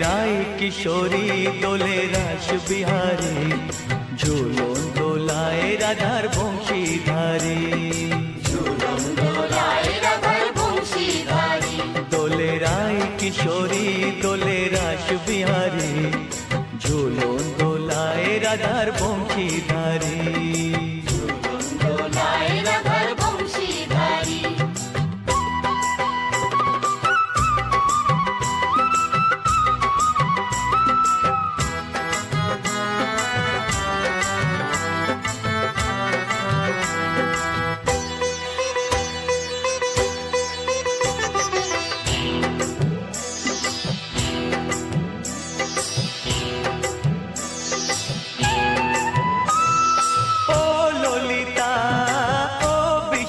রায় কিশোরী দোলে রাস বিহারী, ঝুলন দোলায় রাধার বংশীধারী। ঝুলন দোলায় রাধার বংশীধারী। দোলে রায় কিশোরী দোলে রাস বিহারী, ঝুলন দোলায় রাধার বংশীধারী। ঝুলন দোলায় রাধার বংশীধারী।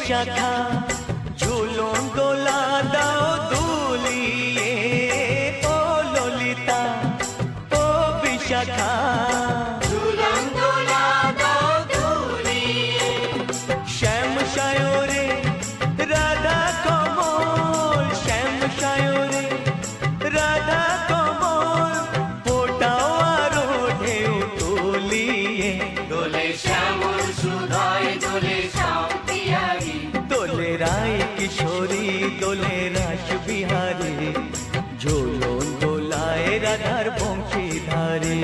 শাখা ঝুলন দোলা দাও দুলিয়ে, ও ললিতা ও বিশাখা। ঝুলন দোলা দাও দুলিয়ে। শ্যাম সায়রে রাধা কমল, শ্যাম সায়রে রাধা কমল, ফোটাও আরো ঢেউ তুলিয়ে। দোলে শ্যামল সুধায় দোলে শ্যাম পিয়ারী। দোলে রায় কিশোরী দোলে রাস বিহারী, ঝুলন দোলায় রাধার বংশীধারী।